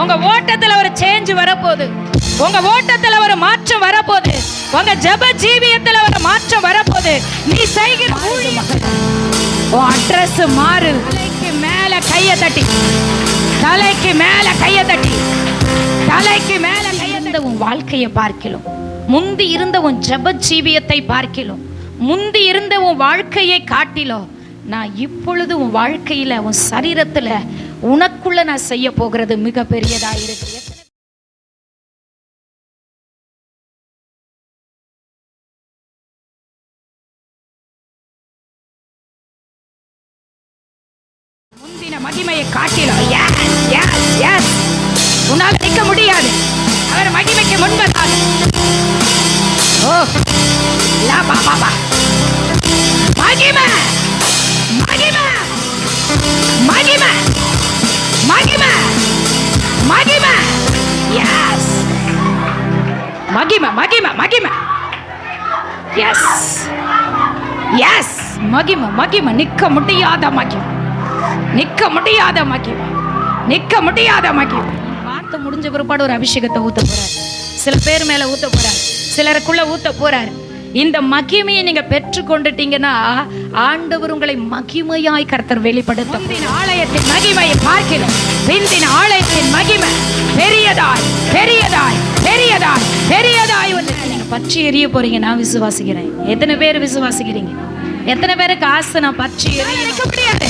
உங்க ஓட்டத்துல ஒரு சேஞ்ச் வரப்போகுது. உங்க ஓட்டத்துல ஒரு மாற்றம் வரப்போகுது. உங்க ஜெப ஜீவியத்துல ஒரு மாற்றம் வரப்போகுது. நீ செய்கிற உன் அட்ரஸ் மாறு. தலைக்கு மேல கைய தட்டி, தலைக்கு மேல கைய தட்டி, தலைக்கு மேல கைய தட்டி. உன் வாழ்க்கையை பார்க்கலாம், முந்தி இருந்த உன் ஜெப ஜீவியத்தை பார்க்கலாம், முந்தி இருந்த உன் வாழ்க்கையை காட்டிலும் நான் இப்பொழுது உன் வாழ்க்கையில உன் சரீரத்துல உனக்குள்ள நான் செய்ய போகிறது மிக பெரியதா இருக்கு. முந்தின மகிமையை காட்டிலும் உன்னால் நிற்க முடியாது. அவர் மகிமைக்கு முன்பதாக மகிமை மகிமை மகிமை மகிமை மகிமை எஸ் மகிமை மகிமை மகிமை எஸ் எஸ் மகிமை மகிமை நிற்க முடியாத மகிமை, நிற்க முடியாத மகிமை, நிற்க முடியாத மகிமை. வார்த்தை முடிஞ்ச பிற்பாடு ஒரு அபிஷேகத்தை ஊத்த போறார். சில பேர் மேல ஊத்த போறார், சிலருக்குள்ள ஊத்த போறார். இந்த மகிமையை நீங்க பெற்று கொண்டுட்டீங்கன்னா ஆண்டவர் உங்களை மகிமையாய் கர்த்தர் வெளிப்படுத்த. ஆலயத்தின் மகிமையை பார்க்கிறோம். பிந்தின ஆலயத்தின் மகிமை பெரியதாய் பெரியதாய் பெரியதாய் பெரியதாய் வந்து நீங்க பற்றி எரிய போறீங்க. நான் விசுவாசிக்கிறேன். எத்தனை பேர் விசுவாசிக்கிறீங்க? எத்தனை பேருக்கு ஆசை நான் பற்றி எரிய? நிற்க முடியாது,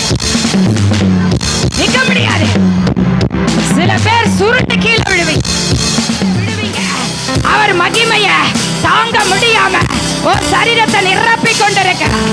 நிற்க முடியாது. சில பேர் சுருட்டு கீழே விழுவீங்க. அவர் மகிமைய தாங்க முடியாம ஒரு சரீரத்தை நிரப்பிக் கொண்டிருக்கிறார்.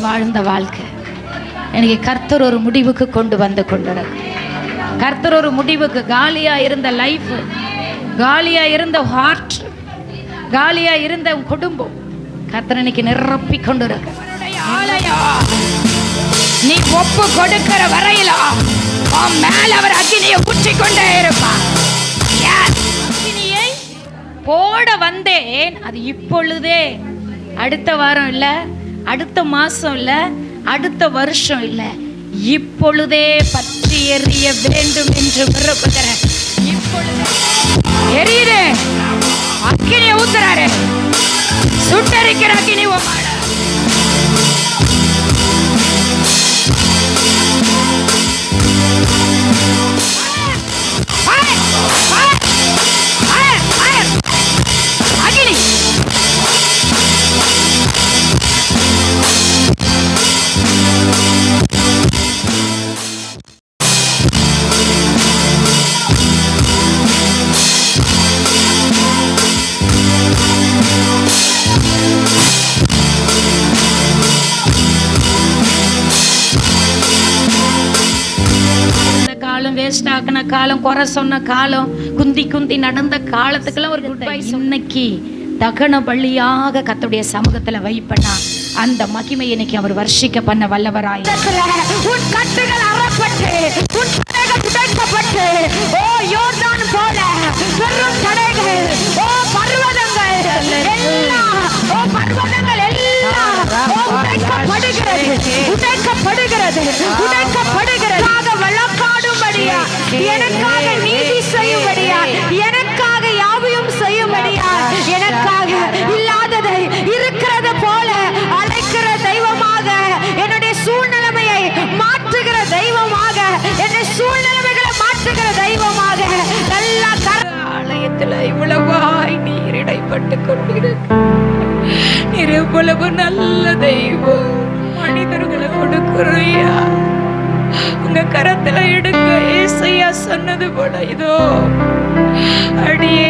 வாழ்ந்த வாழ்க்கை எனக்கு கர்த்தர் ஒரு முடிவுக்கு கொண்டு வந்து கொண்டிருக்க. கர்த்தர் ஒரு முடிவுக்கு. காலியா இருந்த லைஃப், காலியா இருந்த ஹார்ட், காலியா இருந்த குடும்பம் கர்த்தர் இன்னைக்கு நிரப்பி கொண்டிருக்க. நீ ஒப்பு கொடுக்கிற வரையில மேல அவர் அக்னியை ஊற்றி கொண்டே இருப்பார். அக்னியை போட வந்தேன். அது இப்பொழுதே, அடுத்த வாரம் இல்ல, அடுத்த மாசம் இல்ல, அடுத்த வருஷம் இல்ல, இப்பொழுதே பற்றி எரிய வேண்டும் என்று விரும்புகிறேன். இப்பொழுது எரியுது. அக்கினியை ஊத்துறாரு. சுட்டரிக்கிற அக்கினி வேஸ்ட் ஆக்கின காலம், குறை சொன்ன காலம், குந்தி குந்தி நடந்த காலத்துக்கெல்லாம் ஒரு குட் பை. இன்னைக்கு தகன பள்ளியாக கர்த்தருடைய சமூகத்துல வைப்பனா அந்த மகிமை இன்னைக்கு அவர் வர்ஷிக்க பண்ண வல்லவராய். உன் கட்டுகள் அறப்பட்டு, உன் தடைகள் உடைக்கப்பட்டு, ஓ யோர்தான் போல பெரும் தடைகள், ஓ பர்வதங்கள் எல்லாம், ஓ பர்வதங்கள் எல்லாம் உடைக்கப்படுகிறது, உடைக்கப்படுகிறது, உடைக்கப்படுகிறது. வழக்காடும்படியா, எனக்காக நீதி செய்யும்படியா, எனக்காக யாவையும் செய்யும்படியா, எனக்காக இல்லாததை இருக்கிறது போல அழைக்கிற தெய்வமாக, என்னுடைய சூழ்நிலைமையை மாற்றுகிற தெய்வமாக, என்னுடைய சூழ்நிலைமைகளை மாற்றுகிற தெய்வமாக, நல்ல ஆலயத்தில் இவ்வளவாய் நீர் இடைப்பட்டு கொண்டிருக்க. நீர் எவ்வளவு நல்ல தெய்வம். மனிதர்களை கொடுக்குறையா, உங்க கரத்துல எடுங்க. ஏசையா சொன்னது போல இதோ அடியே